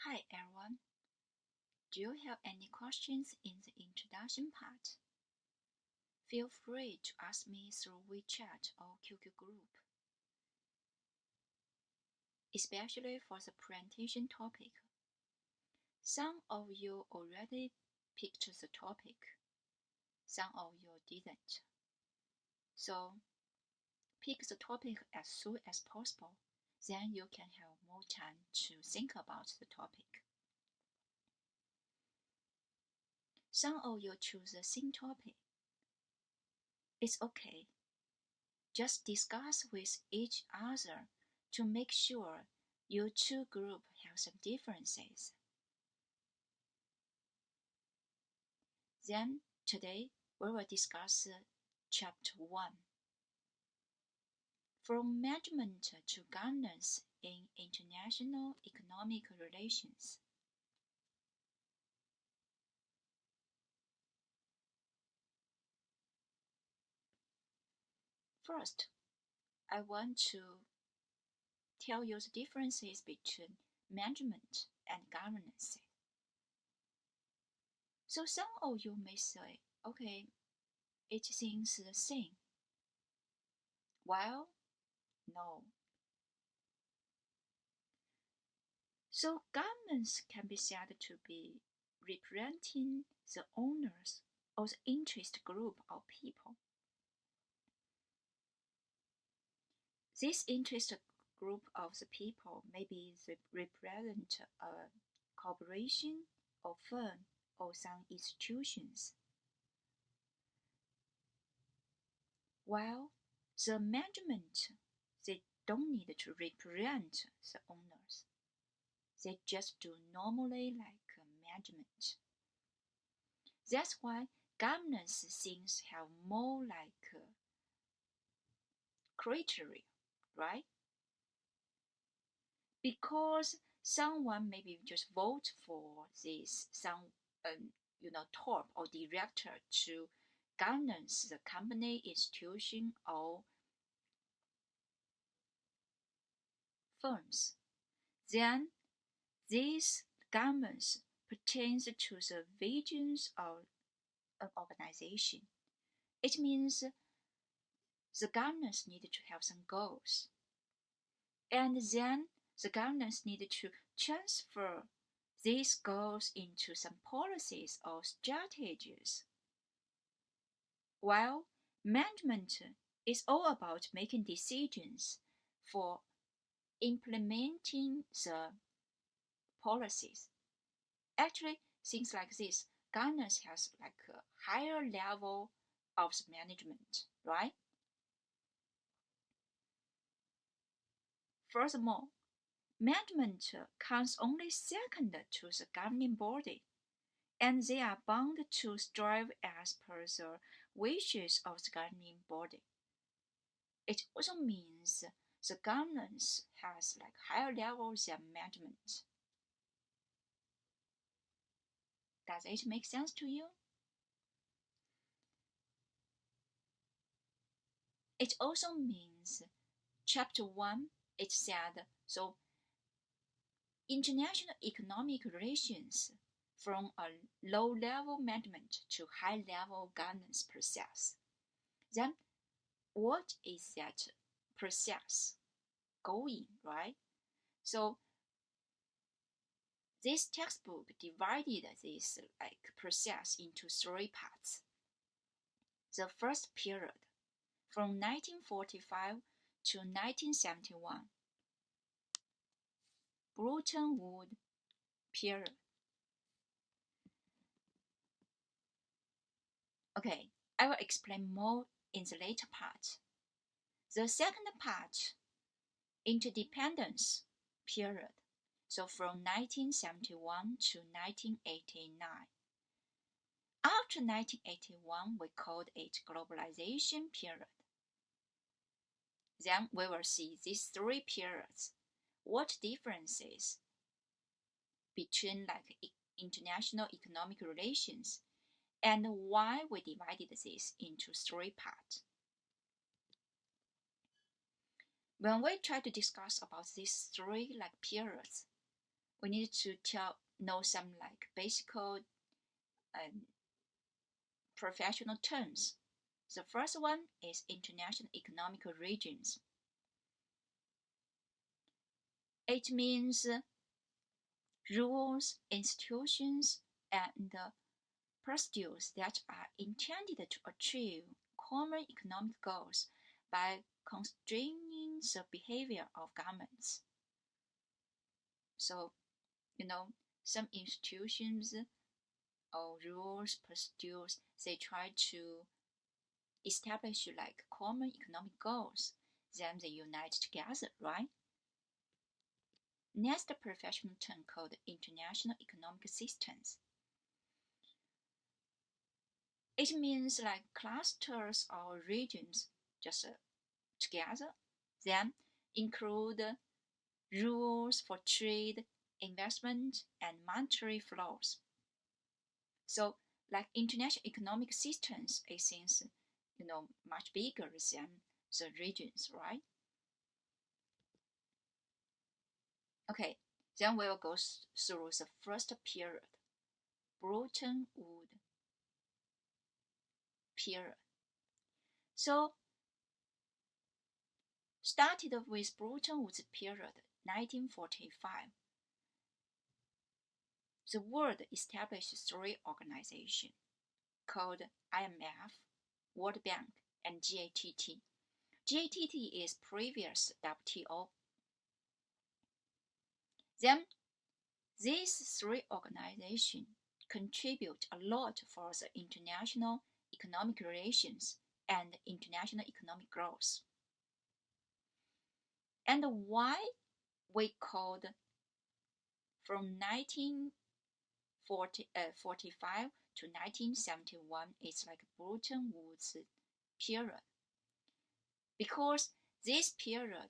Hi everyone. Do you have any questions in the introduction part? Feel free to ask me through WeChat or QQ group. Especially for the presentation topic. Some of you already picked the topic. Some of you didn't. So pick the topic as soon as possible. Then you can have more time to think about the topic. Some of you choose the same topic. It's okay. Just discuss with each other to make sure your two groups have some differences. Then today we will discuss Chapter 1. From Management to Governance in International Economic Relations. First, I want to tell you the differences between management and governance. So some of you may say, okay, it seems the same. Well, no. So governments can be said to be representing the owners or the interest group of people. This interest group of the people may be represent a corporation or firm or some institutions. While the management, they don't need to represent the owners. They just do normally like management. That's why governance things have more like criteria, right? Because someone maybe just vote for this some top or director to governance the company, institution, or firms. Then these governments pertains to the visions of an organization. It means the governance need to have some goals. And then the governance need to transfer these goals into some policies or strategies. While management is all about making decisions for implementing the policies. Actually, things like this, governance has like a higher level of management, right? Furthermore, management comes only second to the governing body, and they are bound to strive as per the wishes of the governing body. It also means the governance has like higher levels than management. Does it make sense to you? It also means Chapter 1, it said, so international economic relations from a low-level management to high-level governance process. Then what is that process going, right? So this textbook divided this like process into three parts. The first period, from 1945 to 1971, Bretton Woods period. Okay, I will explain more in the later part. The second part, interdependence period, so from 1971 to 1989. After 1981, we called it globalization period. Then we will see these three periods, what differences between like international economic relations, and why we divided this into three parts. When we try to discuss about these three like periods, we need to know some like basic professional terms. The first one is international economic regions. It means rules, institutions, and procedures that are intended to achieve common economic goals by constraining the behavior of governments. So, some institutions or rules, procedures, they try to establish like common economic goals, then they unite together, right? Next professional term called international economic systems. It means like clusters or regions just together, then include rules for trade, investment, and monetary flows. So, like international economic systems, it seems, much bigger than the regions, right? Okay, then we'll go through the first period, Bretton Woods period. So, started with Bretton Woods period, 1945. The world established three organizations called IMF, World Bank, and GATT. GATT is previous WTO. Then, these three organizations contribute a lot for the international economic relations and international economic growth. And why we called from 1945 to 1971 is like Bretton Woods period. Because this period,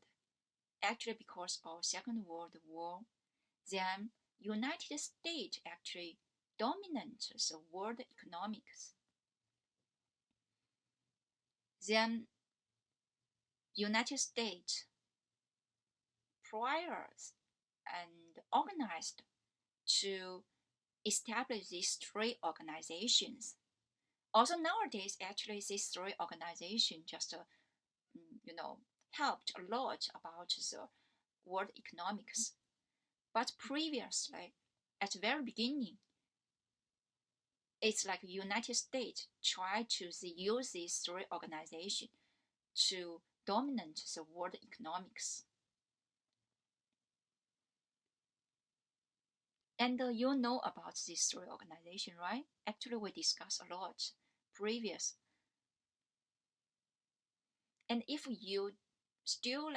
actually because of Second World War, then United States actually dominant the world economics. Then United States priors and organized to establish these three organizations. Also nowadays, actually, these three organizations just, helped a lot about the world economics. But previously, at the very beginning, it's like United States tried to use these three organizations to dominate the world economics. And you know about these three organizations, right? Actually, we discussed a lot previous. And if you still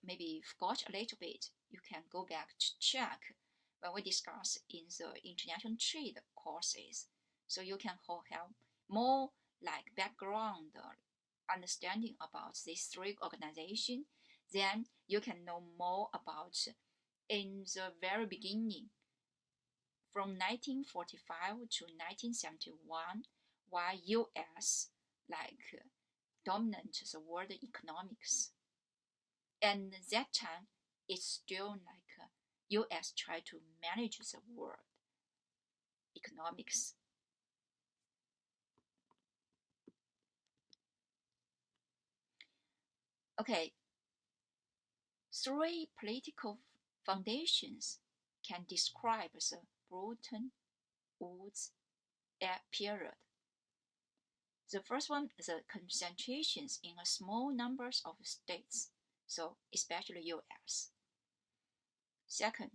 maybe forgot a little bit, you can go back to check when we discuss in the international trade courses. So you can have more like background understanding about these three organizations. Then you can know more about in the very beginning from 1945 to 1971 why US dominant the world economics. And that time it's still US try to manage the world economics. Okay, three political foundations can describe the Bretton Woods period. The first one is the concentrations in a small numbers of states, so especially US. Second,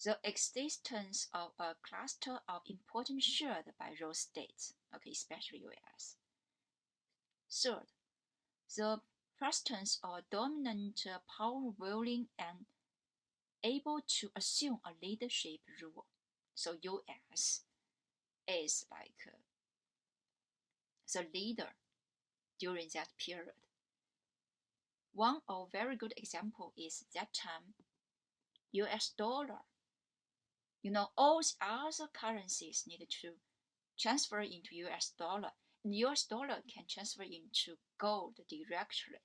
the existence of a cluster of important shared by those states, okay, especially US. Third, the presence of dominant power willing and able to assume a leadership role. So US is the leader during that period. One of very good example is that time US dollar. All the other currencies need to transfer into US dollar. And US dollar can transfer into gold directly.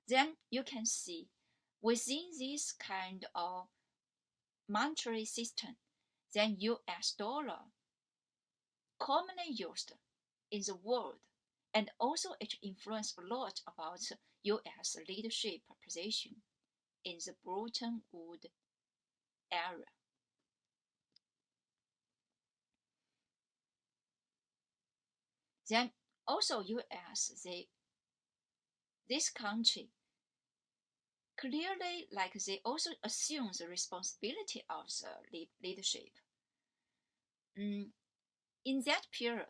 Then you can see within this kind of monetary system than US dollar, commonly used in the world, and also it influenced a lot about US leadership position in the Bretton Woods era. Then also US, this country clearly they also assume the responsibility of the leadership. In that period,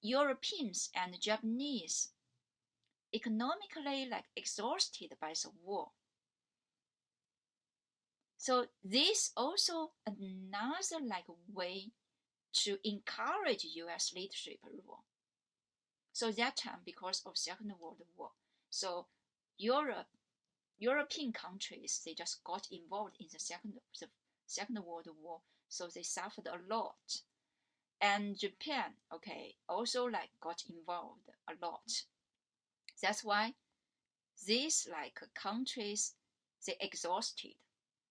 Europeans and Japanese economically exhausted by the war. So this also another way to encourage US leadership role. So that time, because of Second World War, so European countries, they just got involved in the Second World War, so they suffered a lot. And Japan, also got involved a lot. That's why these countries, they exhausted.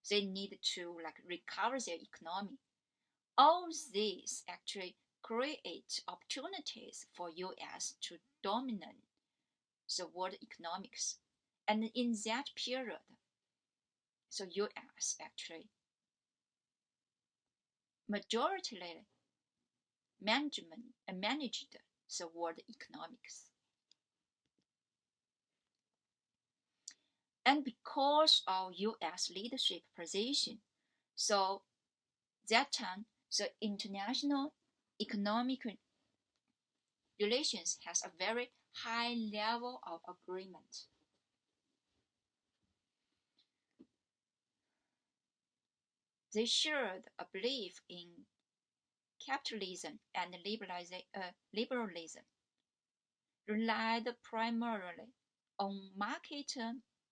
They need to recover their economy. All these actually create opportunities for US to dominate the world economics. And in that period, so US actually majoritarily managed the world economics. And because of US leadership position, so that time the international economic relations has a very high level of agreement. They shared a belief in capitalism and liberalism, relied primarily on market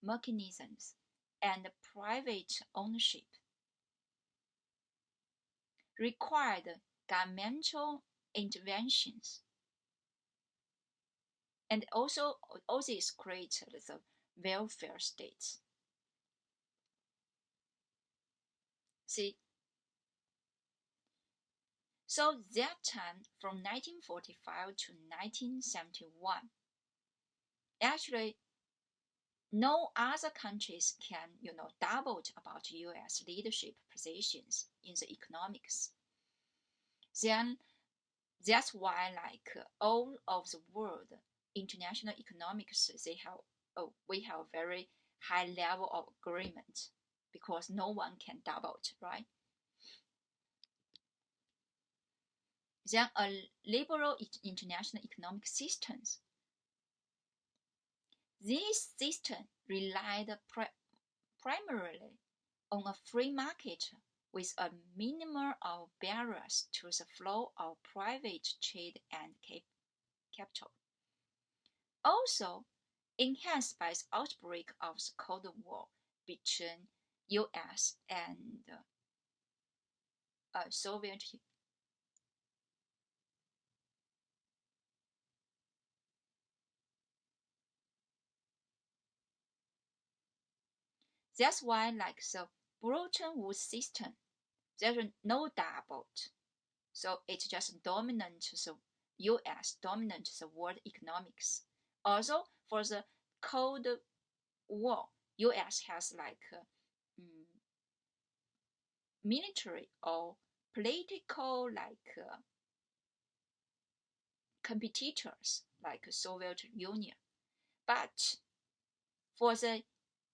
mechanisms and private ownership, required governmental interventions, and also all this created the welfare states. See, so that time from 1945 to 1971, actually no other countries can double about US leadership positions in the economics. Then that's why all of the world international economics, we have very high level of agreement because no one can double it, right? Then a liberal international economic systems. This system relied primarily on a free market with a minimum of barriers to the flow of private trade and capital. Also, enhanced by the outbreak of the Cold War between US and Soviet Union. That's why the Bretton Woods system, there's no double. So it's just dominant the US dominant the world economics. Also for the Cold War, US has military or political competitors like Soviet Union. But for the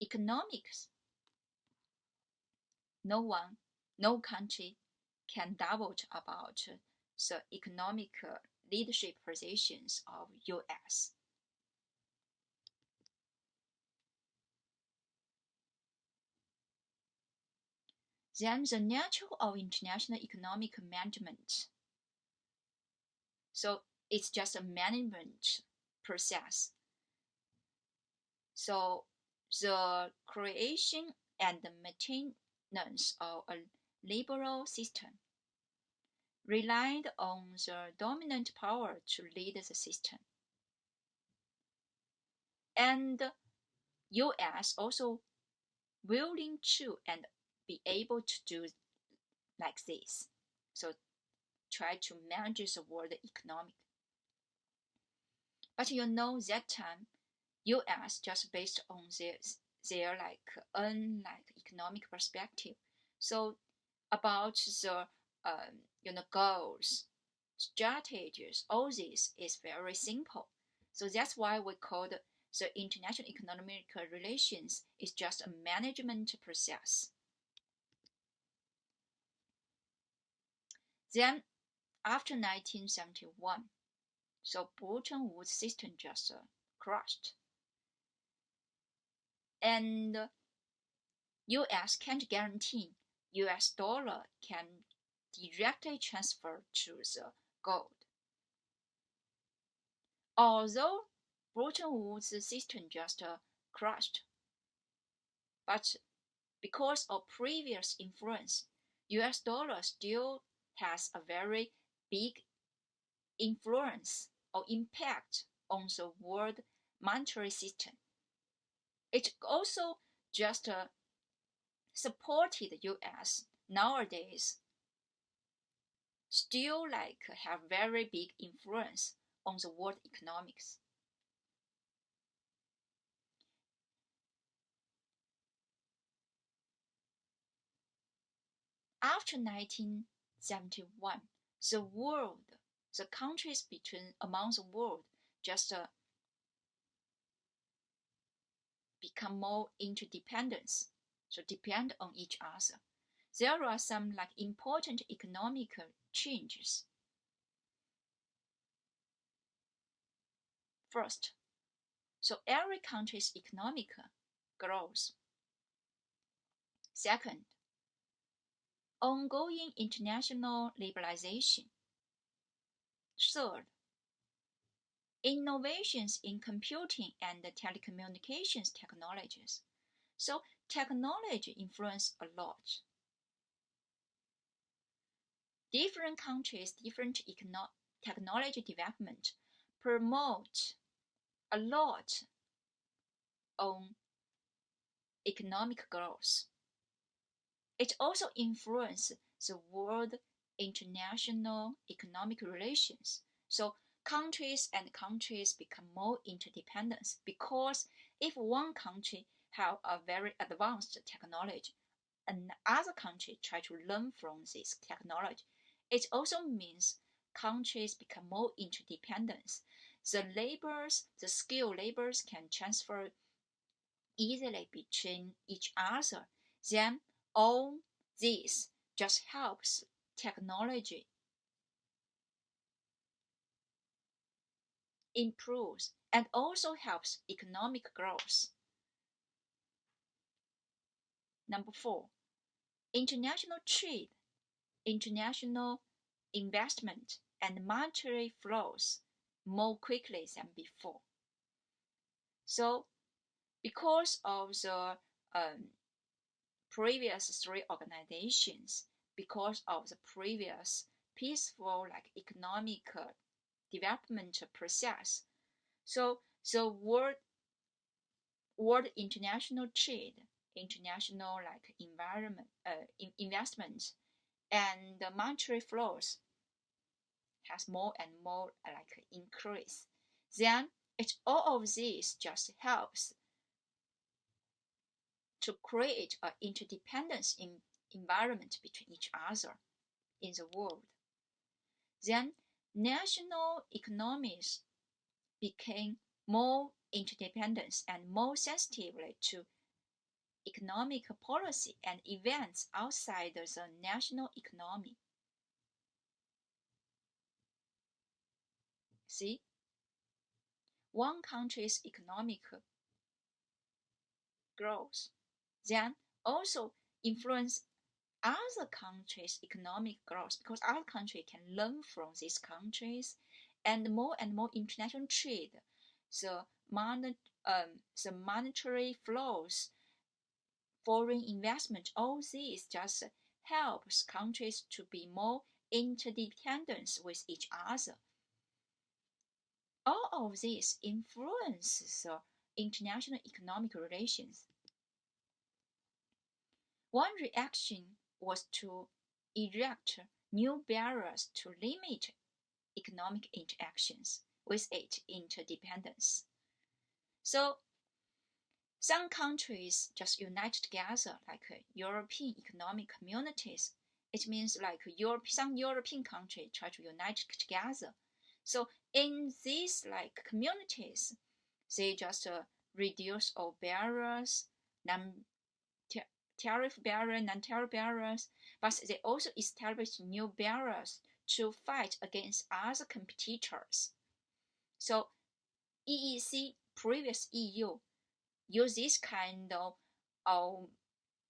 economics, no country can doubt about the economic leadership positions of US. Then the nature of international economic management. So it's just a management process. So the creation and the maintenance of a liberal system relied on the dominant power to lead the system. And US also willing to and be able to do like this. So try to manage the world economic. But that time, U.S. just based on their economic perspective. So about the goals, strategies, all this is very simple. So that's why we call the international economic relations is just a management process. Then after 1971, so Bretton Woods system just crashed. And US can't guarantee US dollar can directly transfer to the gold. Although Bretton Woods system just crashed, but because of previous influence, US dollar still has a very big influence or impact on the world monetary system. It also just supported the US nowadays still have very big influence on the world economics. After 1971, the countries among the world just become more interdependent, so depend on each other. There are some important economic changes. First, so every country's economic growth. Second, ongoing international liberalization. Third, innovations in computing and telecommunications technologies. So technology influence a lot. Different countries, different technology development promote a lot on economic growth. It also influences the world international economic relations. So countries become more interdependent because if one country have a very advanced technology, another country try to learn from this technology, it also means countries become more interdependent. The skilled labors can transfer easily between each other. Then all this just helps technology improves and also helps economic growth. Number 4, international trade, international investment, and monetary flows more quickly than before. So because of the previous 3 organizations, because of the previous peaceful economic development process, so the world international trade, international environment, investment, and the monetary flows has more and more increase. Then all of this just helps to create an interdependence environment between each other in the world. Then national economies became more interdependent and more sensitive to economic policy and events outside the national economy. See, one country's economic growth then also influence other countries' economic growth because other countries can learn from these countries, and more international trade, the monetary flows, foreign investment, all these just helps countries to be more interdependent with each other. All of this influences international economic relations. One reaction was to erect new barriers to limit economic interactions with its interdependence. So some countries just unite together, like European economic communities. It means like some European countries try to unite together. So in these like communities, they just reduce all barriers, tariff barriers, non-tariff barriers, but they also establish new barriers to fight against other competitors. So EEC, previous EU, use this kind of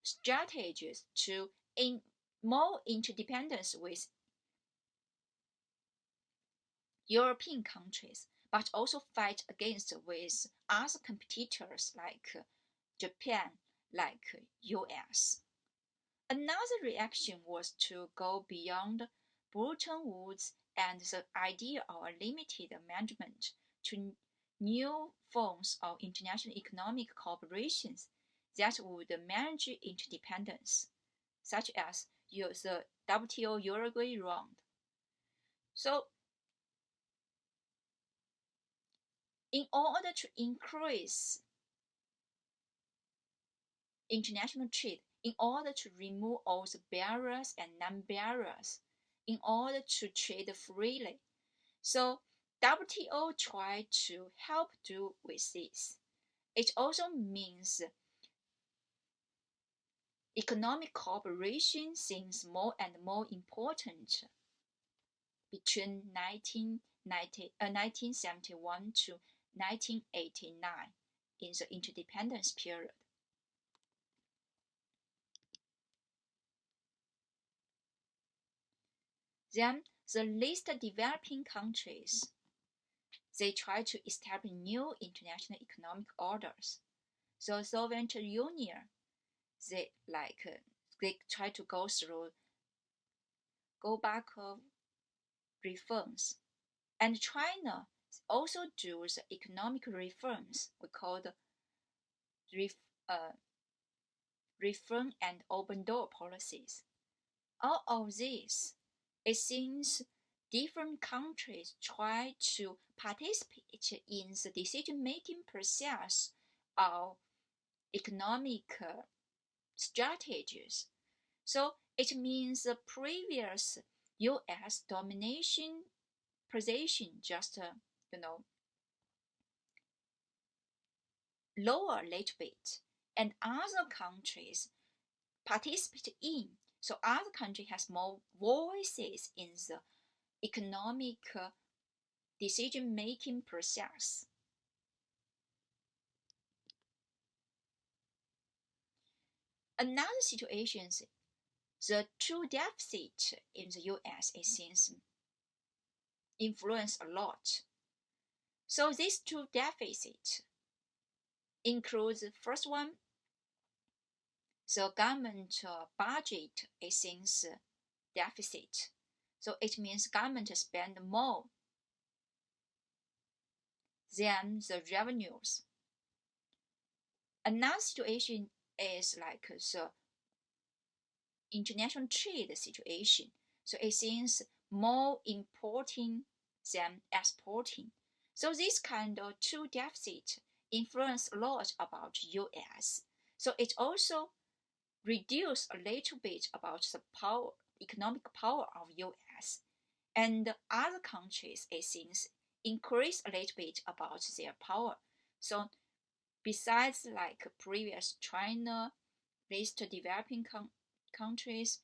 strategies to more interdependence with European countries, but also fight against with other competitors like Japan, like US. Another reaction was to go beyond Bretton Woods and the idea of limited management to new forms of international economic cooperations that would manage interdependence, such as the WTO Uruguay round. So, in order to increase international trade, in order to remove all the barriers and non-barriers, in order to trade freely, so WTO tried to help do with this. It also means economic cooperation seems more and more important between 1971 to 1989 in the interdependence period. Then the least developing countries, they try to establish new international economic orders. So Soviet Union, they try to go back of reforms, and China also do the economic reforms we call the reform and open door policies. All of this, it seems different countries try to participate in the decision-making process of economic strategies. So it means the previous U.S. domination position just lower a little bit, and other countries participate in. So other country has more voices in the economic decision-making process. Another situation is the true deficit in the US it seems influence a lot. So this true deficit includes the first one, the government budget it seems deficit. So it means government spend more than the revenues. Another situation is like the international trade situation. So it seems more importing than exporting. So this kind of true deficit influence a lot about US. So it also reduce a little bit about the economic power of US. And other countries, it seems, increase a little bit about their power. So besides like previous China, least developing countries,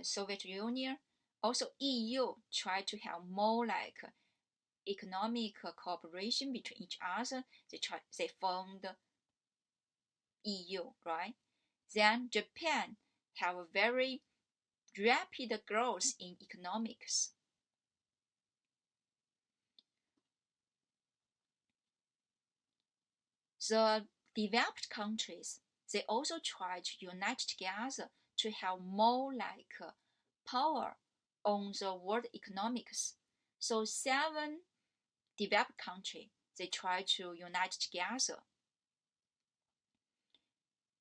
Soviet Union, also EU try to have more like economic cooperation between each other. They formed EU, right? Then Japan have a very rapid growth in economics. The developed countries, they also try to unite together to have more like power on the world economics. So 7 developed countries, they try to unite together.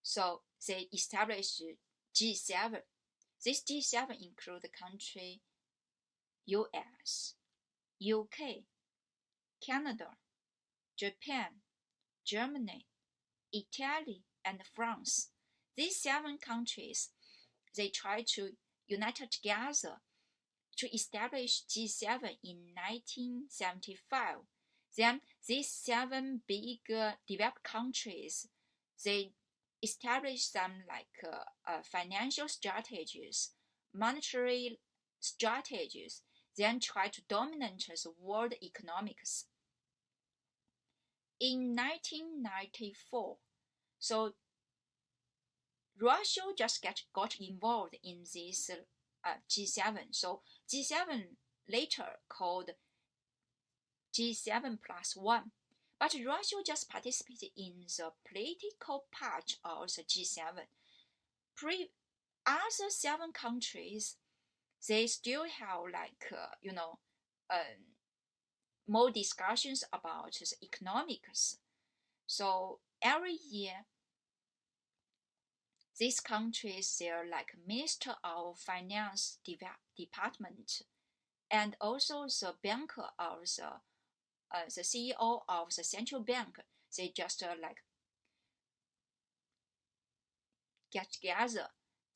So they established G7. This G7 include the country US, UK, Canada, Japan, Germany, Italy, and France. These 7 countries, they try to unite together to establish G7 in 1975. Then these 7 big developed countries, they established some financial strategies, monetary strategies, then try to dominate the world economics. In 1994, so Russia just got involved in this G7. So G7 later called G7 plus 1. But Russia just participated in the political part of the G7. Other 7 countries, they still have more discussions about the economics. So every year, these countries, they're like Minister of Finance Department, and also the banker of the CEO of the central bank. They just get together,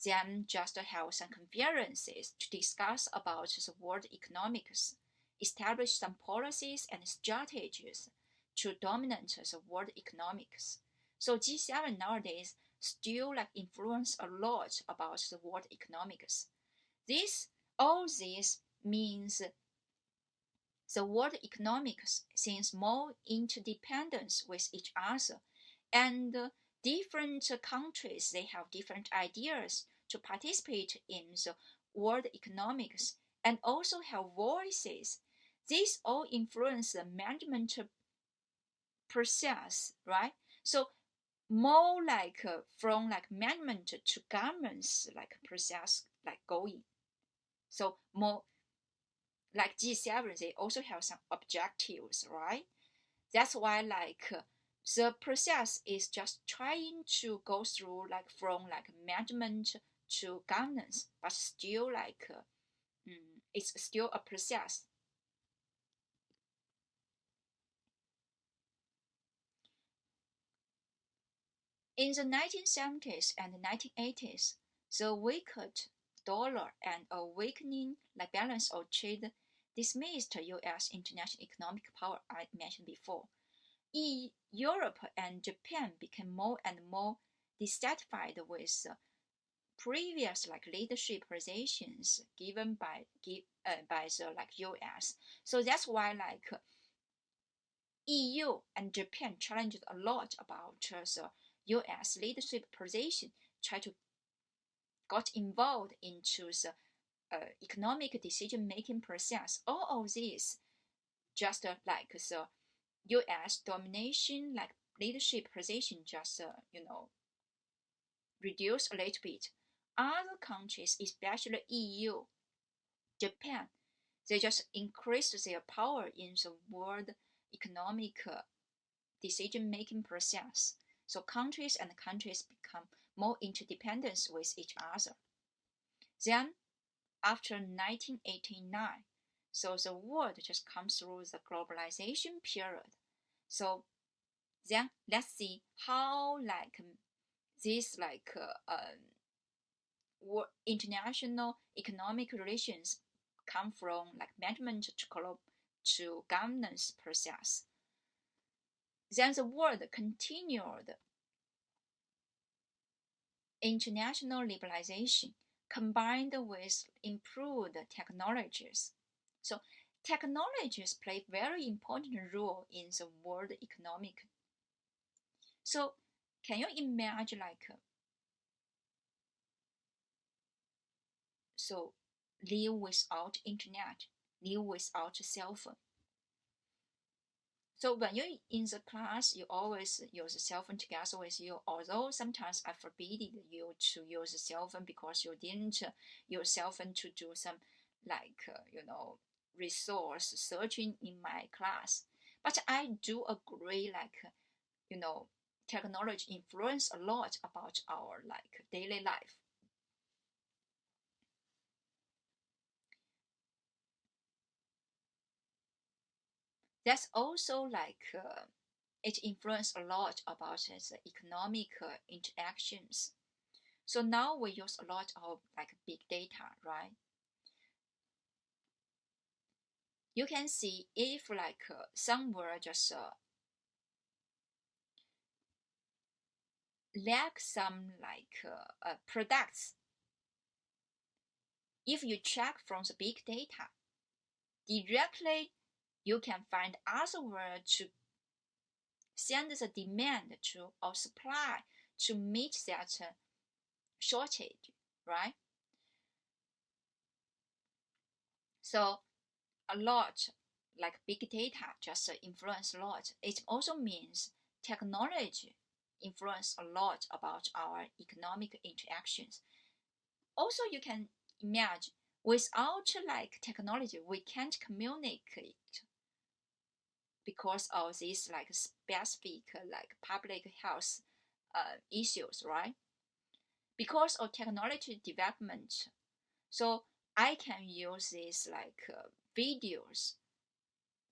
then just have some conferences to discuss about the world economics, establish some policies and strategies to dominate the world economics. So G7 nowadays still influence a lot about the world economics. All this means the world economics seems more interdependence with each other, and different countries, they have different ideas to participate in the world economics and also have voices. These all influence the management process, right? So more from management to governance process going. So more like G7, they also have some objectives, right? That's why the process is just trying to go through from management to governance, but still it's still a process. In the 1970s and 1980s, the weakened dollar and a weakening balance of trade dismissed U.S. international economic power I mentioned before. Europe and Japan became more and more dissatisfied with previous leadership positions given by the U.S. So that's why EU and Japan challenged a lot about the U.S. leadership position, try to got involved into the economic decision-making process. All of this just the U.S. domination leadership position just reduced a little bit. Other countries, especially EU, Japan, they just increased their power in the world economic decision-making process. So countries become more interdependent with each other. Then, after 1989, so the world just comes through the globalization period. So then let's see how this international economic relations come from management to governance process. Then the world continued international liberalization combined with improved technologies. So technologies play very important role in the world economic. So can you imagine so live without internet, live without cell phone? So when you're in the class, you always use a cell phone together with you, although sometimes I forbid you to use a cell phone because you didn't use cell phone to do some resource searching in my class. But I do agree technology influence a lot about our like daily life. That's also like it influence a lot about its economic interactions. So now we use a lot of like big data, right? You can see if like somewhere just lack some like products, if you check from the big data directly, you can find other way to send the demand to or supply to meet that shortage, right? So a lot like big data just influence a lot. It also means technology influence a lot about our economic interactions. Also, you can imagine without like technology, we can't communicate because of these like specific like public health issues, right? Because of technology development, so I can use these like videos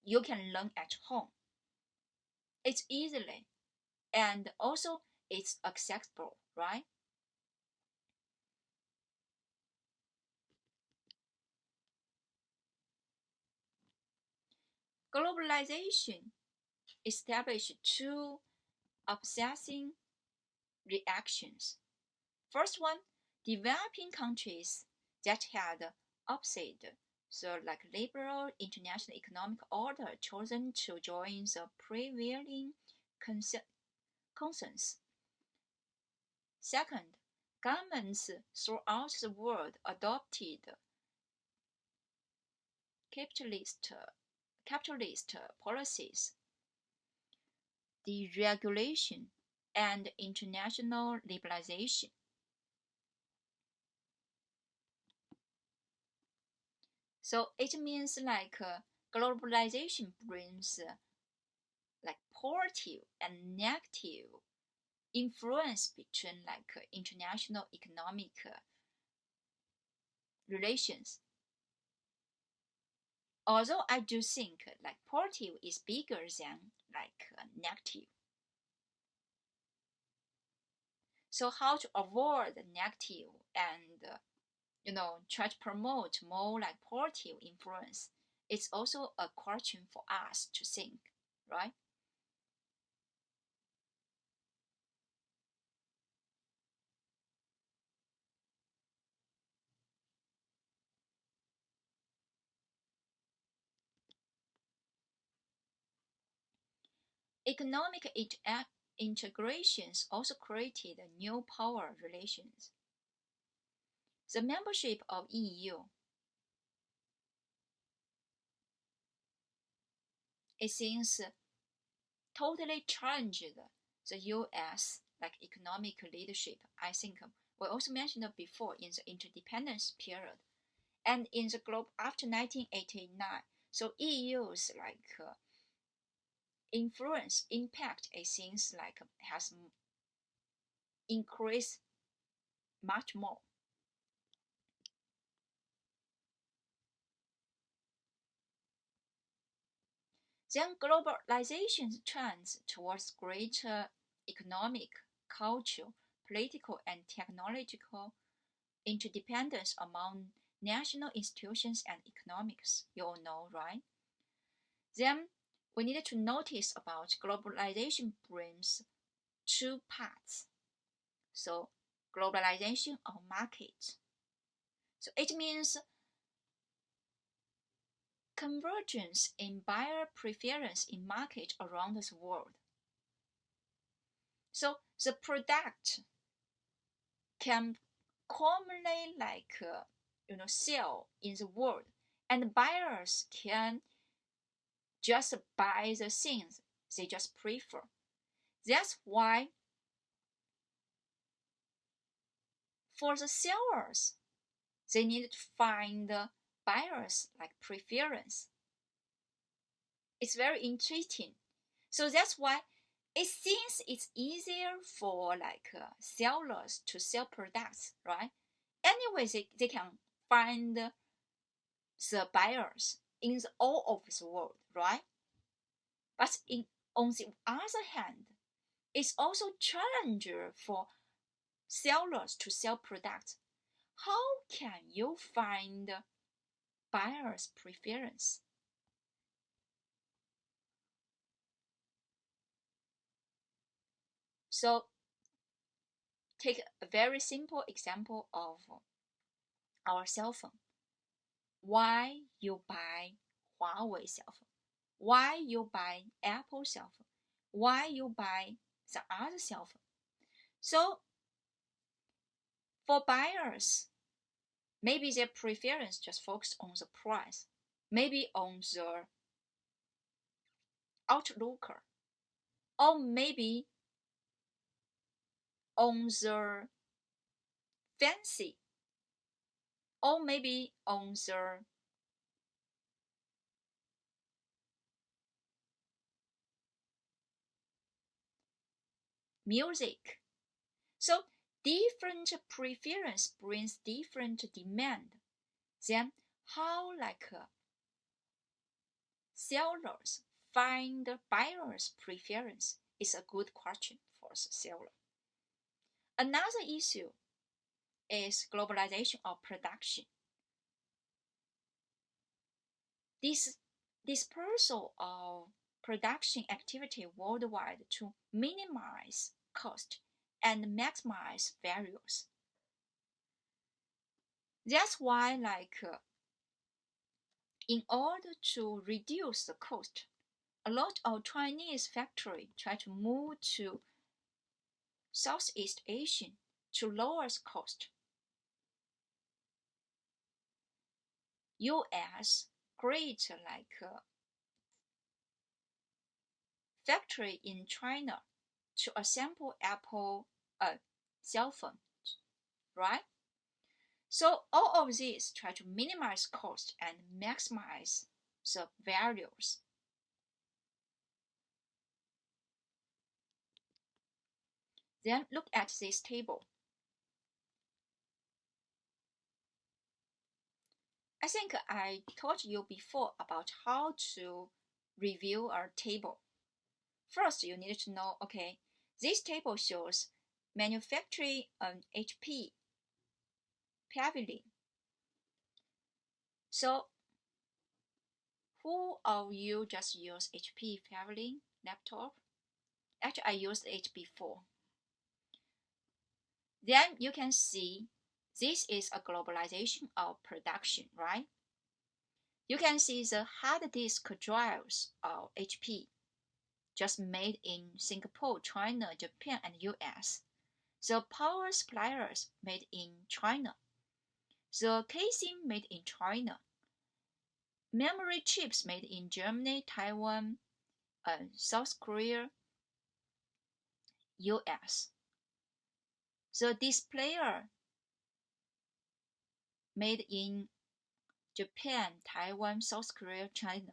you can learn at home. It's easily and also it's accessible, right? Globalization established two upsetting reactions. First one, developing countries that had opposite the like liberal international economic order chosen to join the prevailing consensus. Second, governments throughout the world adopted capitalist policies, deregulation, and international liberalization. So it means like globalization brings like positive and negative influence between like international economic relations. Although I do think like positive is bigger than like negative. So how to avoid the negative and try to promote more like positive influence? It's also a question for us to think, right? Economic integrations also created new power relations. The membership of EU, it seems, totally challenged the US like economic leadership. I think we also mentioned it before in the interdependence period and in the globe after 1989. So EU's like influence impact it seems like has increased much more. Then globalization trends towards greater economic, cultural, political, and technological interdependence among national institutions and economics. You all know, right? Then we needed to notice about globalization brings two parts. So globalization of market. So it means convergence in buyer preference in market around the world. So the product can commonly like sell in the world, and buyers can just buy the things they just prefer. That's why for the sellers they need to find buyers like preference. It's very interesting. So that's why it seems it's easier for like sellers to sell products, right? Anyways, they can find the buyers in all over the world, right? But on the other hand, it's also challenger for sellers to sell products. How can you find buyers' preference? So take a very simple example of our cell phone. Why you buy Huawei cell phone? Why you buy Apple cell phone? Why you buy the other cell phone? So for buyers, maybe their preference just focus on the price, maybe on the outlooker, or maybe on the fancy, or maybe on the music. So different preference brings different demand. Then how like sellers find buyers' preference is a good question for the seller. Another issue is globalization of production. This dispersal of production activity worldwide to minimize cost and maximize values. That's why, in order to reduce the cost, a lot of Chinese factories try to move to Southeast Asia to lower the cost. US create factory in China to assemble Apple cell phone, right? So all of these try to minimize cost and maximize the values. Then look at this table. I think I told you before about how to review a table. First, you need to know, okay, this table shows manufacturing HP pavilion. So who of you just use HP pavilion laptop? Actually, I used HP 4. Then you can see this is a globalization of production, right? You can see the hard disk drives of HP just made in Singapore, China, Japan, and US. The power suppliers made in China. The casing made in China. Memory chips made in Germany, Taiwan, South Korea, US. The displayer made in Japan, Taiwan, South Korea, China.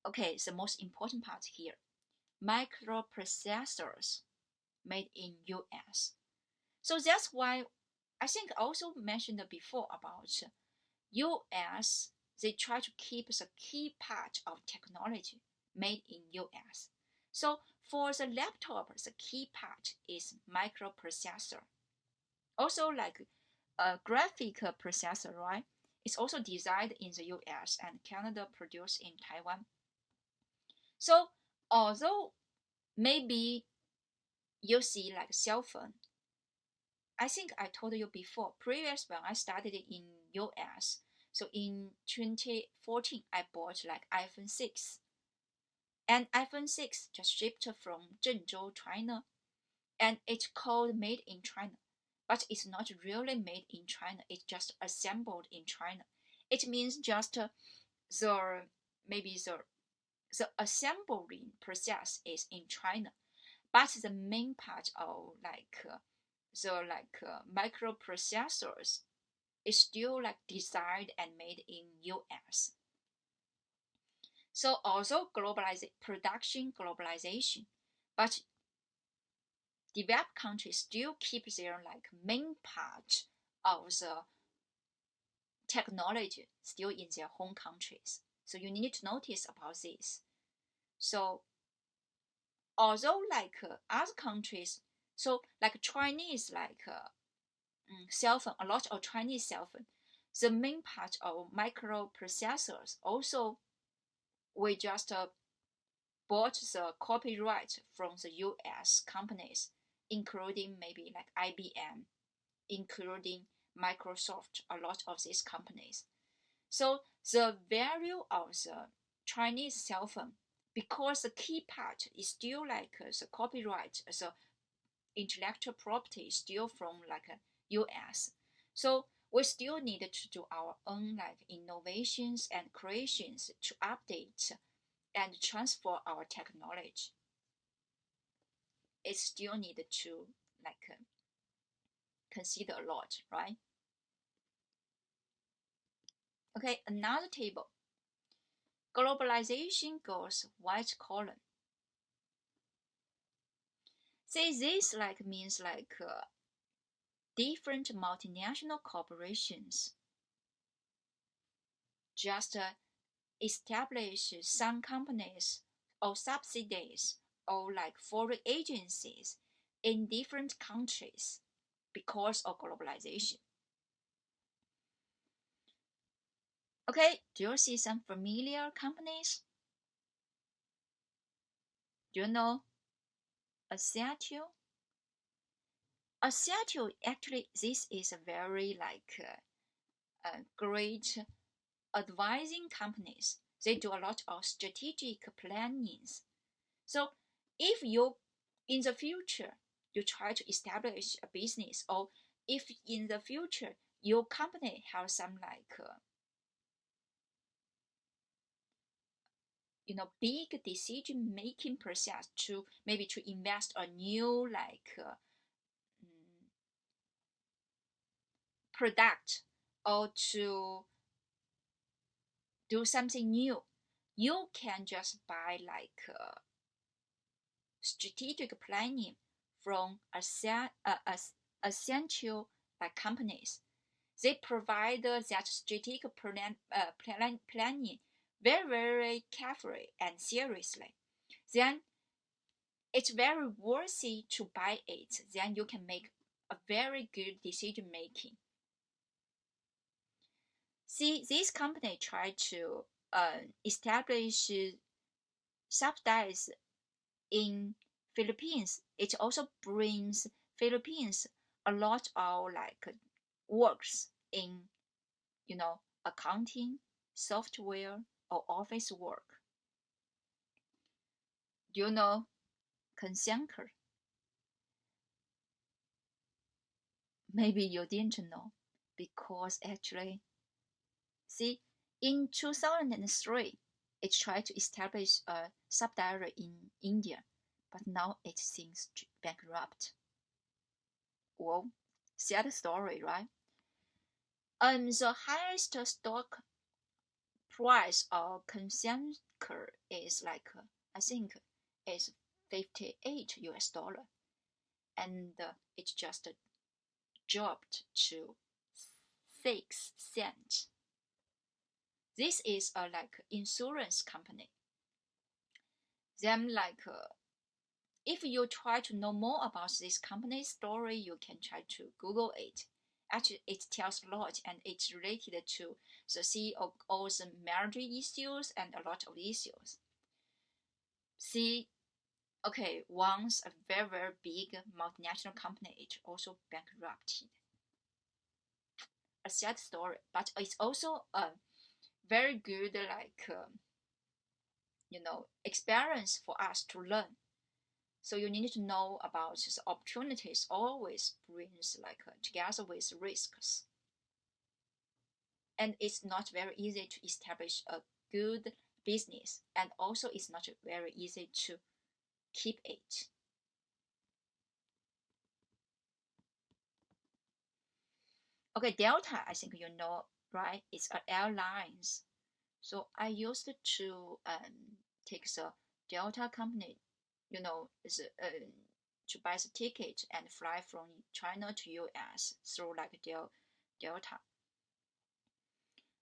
Okay, the most important part here. Microprocessors made in US. So that's why I think I also mentioned before about US, they try to keep the key part of technology made in US. So for the laptop, the key part is microprocessor. Also like a graphic processor, right? It's also designed in the US and Canada, produced in Taiwan. So although maybe you see like cell phone, I think I told you before, previous when I started in US, so in 2014, I bought like iPhone 6. And iPhone 6 just shipped from Zhengzhou, China. And it's called made in China. But it's not really made in China. It's just assembled in China. It means just maybe the assembling process is in China. But the main part of microprocessors is still like designed and made in US. So also production globalization, but developed countries still keep their like main part of the technology still in their home countries. So you need to notice about this. So although like other countries, so like Chinese like cell phone, a lot of Chinese cell phone, the main part of microprocessors also we just bought the copyright from the US companies, including maybe like IBM, including Microsoft, a lot of these companies. So the value of the Chinese cell phone, because the key part is still like the copyright, the intellectual property is still from like US. So we still need to do our own like innovations and creations to update and transfer our technology. It's still needed to like consider a lot, right? Okay, another table. Globalization goes white collar. See, this like means like different multinational corporations just establish some companies or subsidiaries or like foreign agencies in different countries because of globalization. Okay, do you see some familiar companies? Do you know Acetil? Acetil, actually, this is a very like great advising companies. They do a lot of strategic plannings. So if you in the future you try to establish a business, or if in the future your company has some like big decision making process to maybe to invest a new like product or to do something new, you can just buy like strategic planning from essential like companies. They provide that strategic planning very, very carefully and seriously. Then it's very worthy to buy it. Then you can make a very good decision making. See, this company try to establish subsidies in Philippines. It also brings Philippines a lot of like works in accounting, software, or office work. Do you know Consenker? Maybe you didn't know, because actually, see, in 2003, it tried to establish a subsidiary in India, but now it seems bankrupt. Well, sad story, right? The highest stock price of Consenker is like I think is $58, and it just dropped to 6 cents. This is a like insurance company. Them like if you try to know more about this company's story, you can try to Google it. Actually, it tells a lot, and it's related to the CEO's marriage issues and a lot of issues. See, okay, once a very, very big multinational company, it also bankrupted. A sad story, but it's also a very good like experience for us to learn. So you need to know about the opportunities always brings like together with risks, and it's not very easy to establish a good business, and also it's not very easy to keep it. Okay, Delta, I think you know, right? It's an airlines. So I used to take the Delta company is to buy the ticket and fly from China to US through like Delta.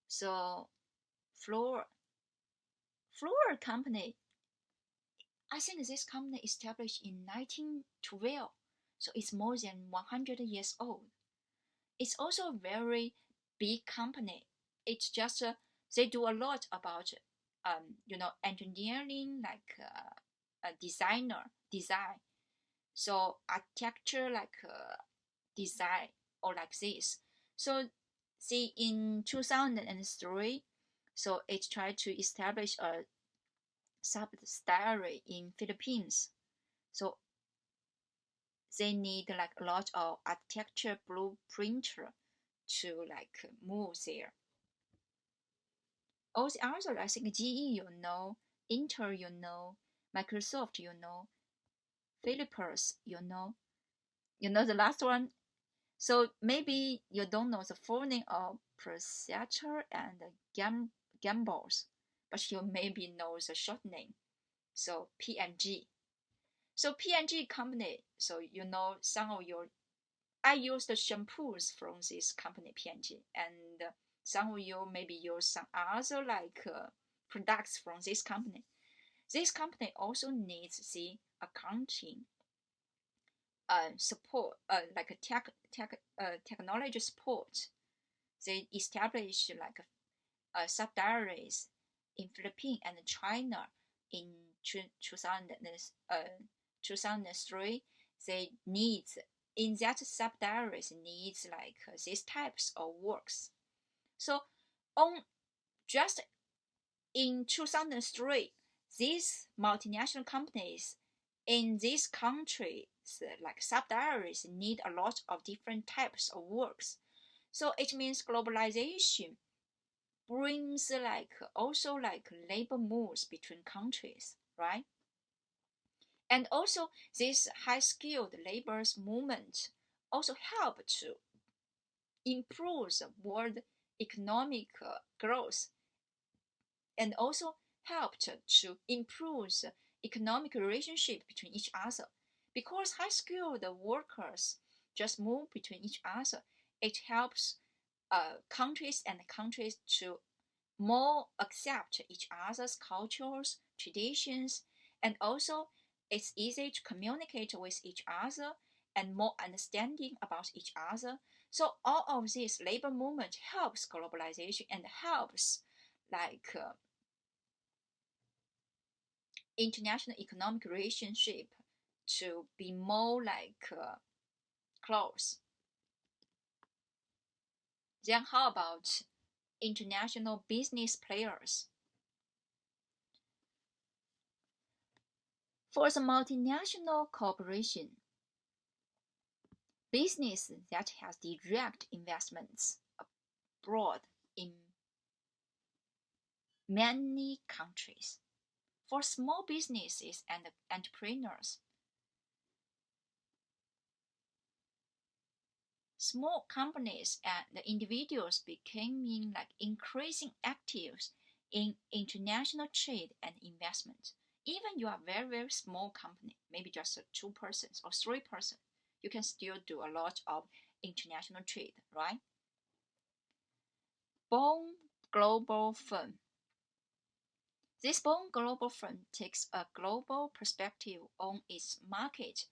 So Fluor company, I think this company established in 1912, so it's more than 100 years old. It's also a very big company. It's just they do a lot about engineering, like a design, so architecture, like design or like this. So see, in 2003, so it tried to establish a subsidiary in Philippines. So they need like a lot of architecture blueprinter to like move there. All the others, I think GE, Intel, Microsoft, Philips, the last one. So maybe you don't know the full name of Processor and Gambles, but you maybe know the short name. So P&G. So P&G company. So some of I use the shampoos from this company P&G, and some of you maybe use some other like products from this company. This company also needs the accounting support, like a technology support. They establish like subsidiaries in Philippines and China in 2003. They need in that subsidiaries needs like these types of works. So on just in 2003, these multinational companies in these countries like subsidiaries need a lot of different types of works. So it means globalization brings like also like labor moves between countries, right? And also this high skilled labor's movement also help to improve the world economic growth, and also helped to improve the economic relationship between each other, because high skilled workers just move between each other. It helps countries and countries to more accept each other's cultures, traditions, and also it's easy to communicate with each other and more understanding about each other. So all of this labor movement helps globalization and helps like international economic relationship to be more like close. Then how about international business players? For the multinational corporation, business that has direct investments abroad in many countries. For small businesses and entrepreneurs, small companies and individuals becoming like increasing active in international trade and investment. Even you are very, very small company, maybe just 2 persons or 3 persons, you can still do a lot of international trade, right? Born Global Firm. This Born Global Firm takes a global perspective on its market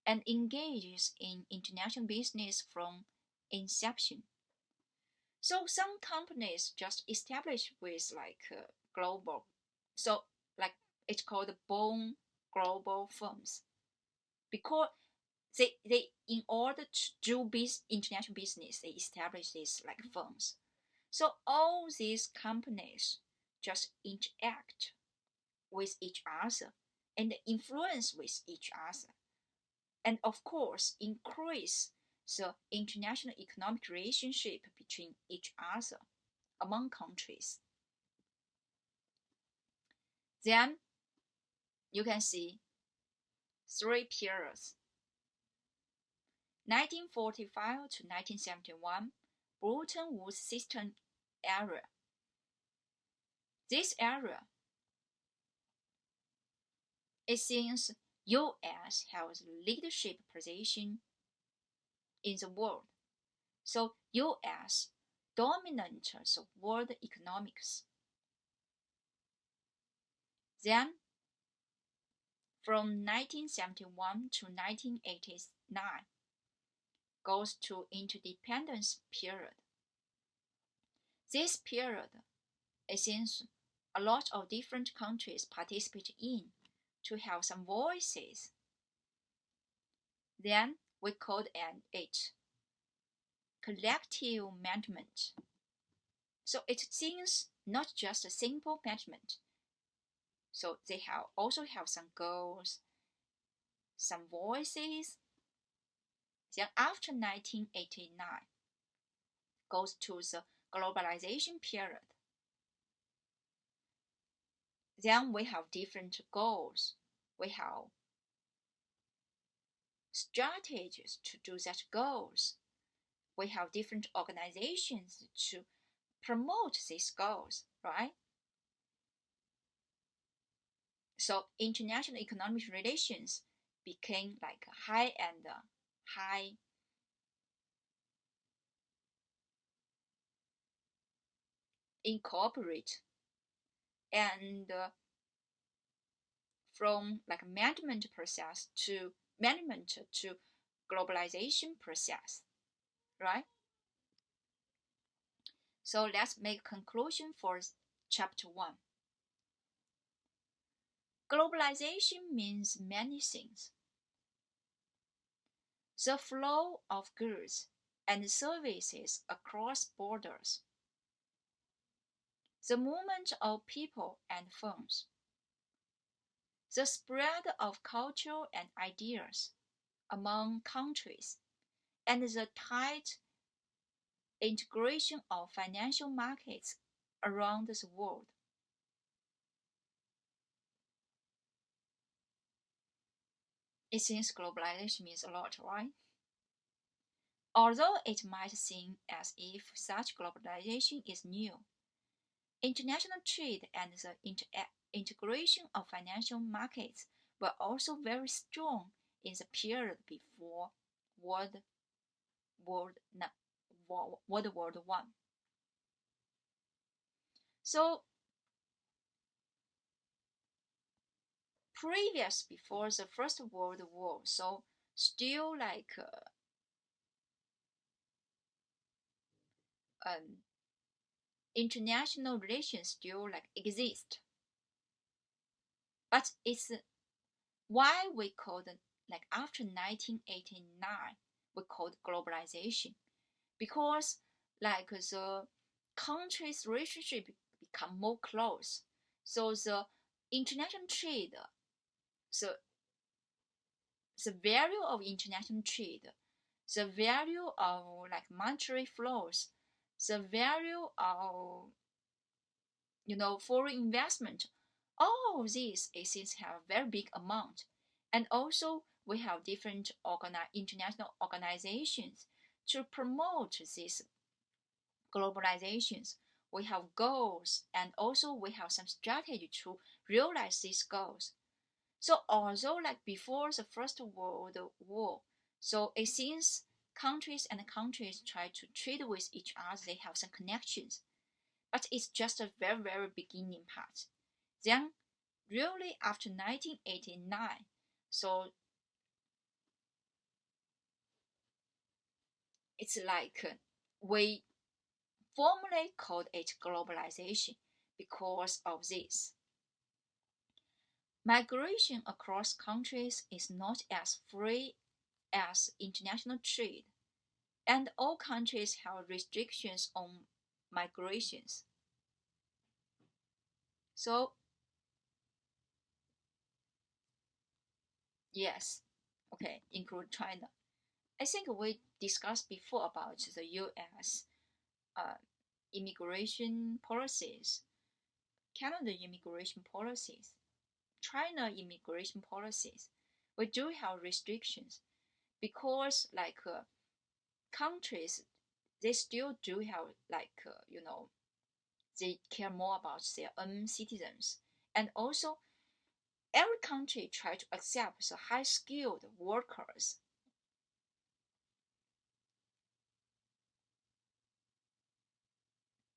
and engages in international business from inception. So some companies just establish with like global, so like it's called Born Global Firms, because they in order to do international business, they establish these like firms. So all these companies just interact with each other and influence with each other, and of course increase the international economic relationship between each other among countries. Then you can see 3 periods: 1945 to 1971, Bretton Woods system era. This era, it seems US has leadership position in the world. So US dominates the world economics. Then from 1971 to 1989 goes to interdependence period. This period, it seems a lot of different countries participate in to have some voices. Then we called it collective management. So it seems not just a simple management. So they also have some goals, some voices. Then after 1989 goes to the globalization period. Then we have different goals. We have strategies to do that goals. We have different organizations to promote these goals, right? So international economic relations became like high incorporate, and from like management to globalization process, right? So let's make conclusion for chapter 1. Globalization means many things. The flow of goods and services across borders. The movement of people and firms. The spread of culture and ideas among countries, and the tight integration of financial markets around the world. It seems globalization means a lot, right? Although it might seem as if such globalization is new, international trade and the integration of financial markets were also very strong in the period before World War I. So, before the First World War, so still like international relations still like exist, but it's why we called like after 1989 we called globalization, because like the countries relationship become more close, so the international trade, the the value of international trade, the value of like monetary flows, the value of foreign investment, all of these things have a very big amount. And also we have different international organizations to promote these globalizations. We have goals, and also we have some strategy to realize these goals. So although like before the First World War, so it seems countries try to trade with each other, they have some connections, but it's just a very, very beginning part. Then, really after 1989, so it's like we formally called it globalization because of this. Migration across countries is not as free as international trade, and all countries have restrictions on migrations. So, yes, okay, include China. I think we discussed before about the US uh, immigration policies, Canada immigration policies, China immigration policies. We do have restrictions because like countries, they still do have like they care more about their own citizens, and also every country try to accept the high-skilled workers.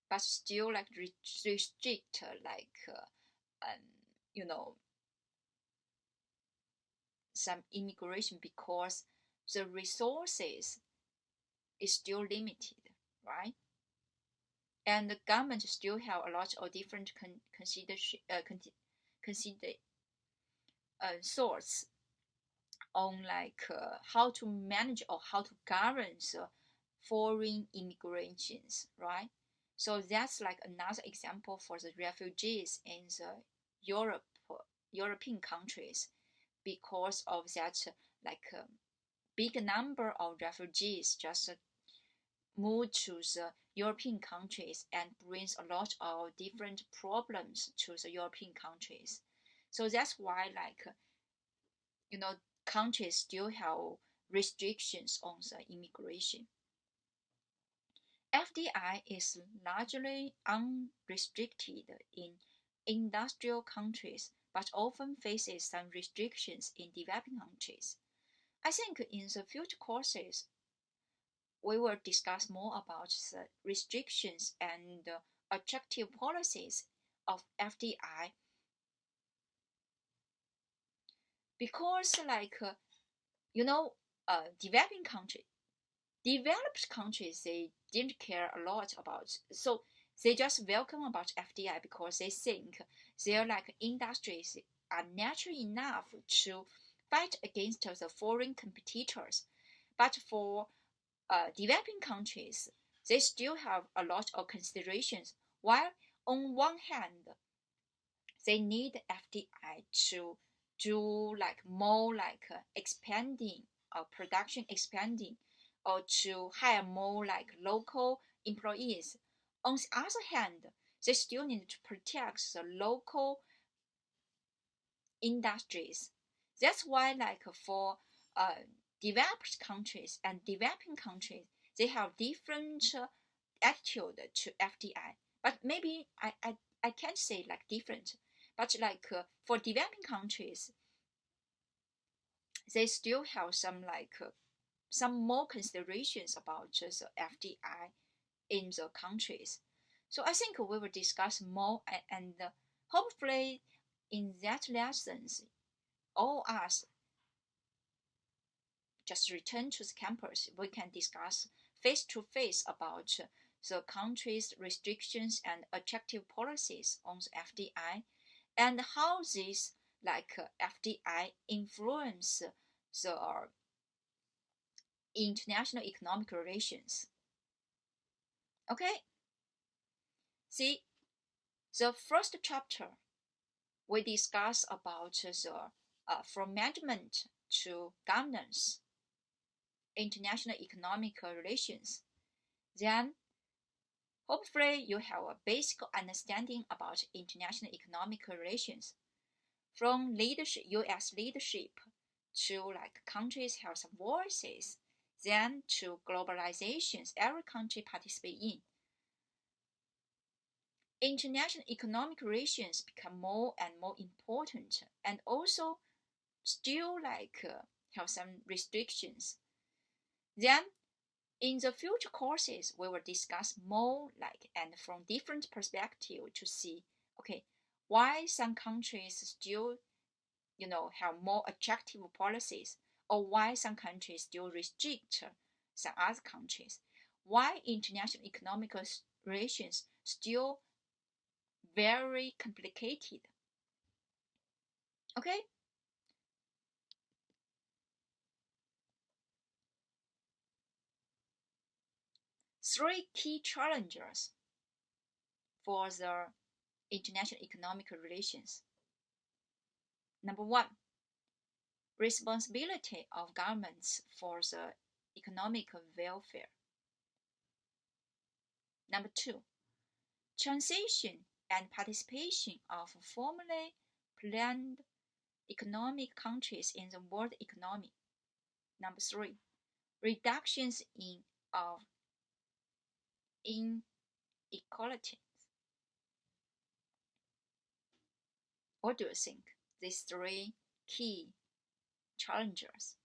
But still like restrict you know, some immigration because the resources is still limited, right? And the government still have a lot of different consider thoughts on like how to manage or how to govern the foreign immigrations, right? So that's like another example for the refugees in the Europe, European countries, because of that like big number of refugees just move to the European countries and brings a lot of different problems to the European countries. So that's why like you know, countries still have restrictions on the immigration. FDI is largely unrestricted in industrial countries, but often faces some restrictions in developing countries. I think in the future courses, we will discuss more about the restrictions and attractive policies of FDI because, like, you know, developed countries, they didn't care a lot about, so they just welcome about FDI because they think their like industries are natural enough to fight against the foreign competitors. But for developing countries, they still have a lot of considerations. While on one hand, they need FDI to do like more like expanding production expanding or to hire more like local employees. On the other hand, they still need to protect the local industries. That's why like for developed countries and developing countries, they have different attitude to FDI. But maybe I can't say like different, but like for developing countries, they still have some like some more considerations about just FDI in the countries. So I think we will discuss more and hopefully in that lessons, all us just return to the campus, we can discuss face to face about the country's restrictions and attractive policies on the FDI and how this like FDI influence the international economic relations. Okay, see, the first chapter we discuss about the from management to governance, international economic relations. Then hopefully you have a basic understanding about international economic relations. From leadership, US leadership to like countries have some voices, then to globalizations every country participate in. International economic relations become more and more important and also still like have some restrictions. Then in the future courses, we will discuss more like and from different perspective to see, okay, why some countries still, have more attractive policies, or why some countries still restrict some other countries, why international economic relations still very complicated. Okay. Three key challenges for the international economic relations. Number one, responsibility of governments for the economic welfare. Number two, transition and participation of formally planned economic countries in the world economy. Number three, reductions of inequality. What do you think? these three key challenges.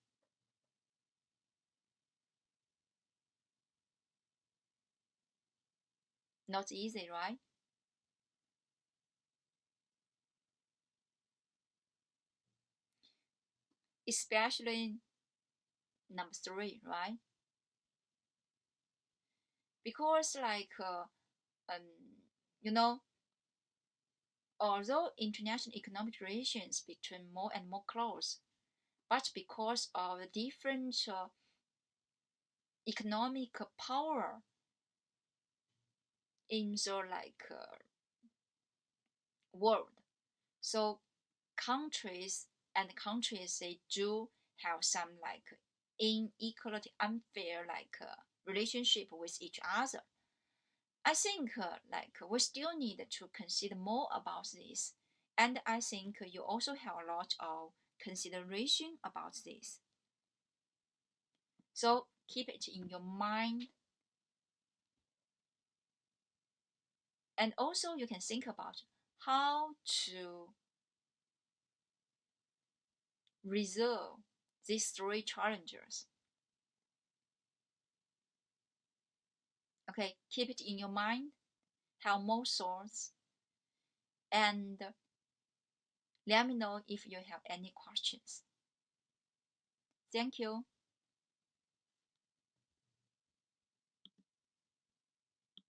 Not easy, right? Especially number three, right? Because um, you know, although international economic relations become more and more close, but because of the different economic power in the world, so countries they do have some inequality, unfair relationship with each other. I think we still need to consider more about this, and I think you also have a lot of consideration about this. So keep it in your mind, and also you can think about how to resolve these three challenges. Okay, keep it in your mind, have more thoughts, and let me know if you have any questions. Thank you.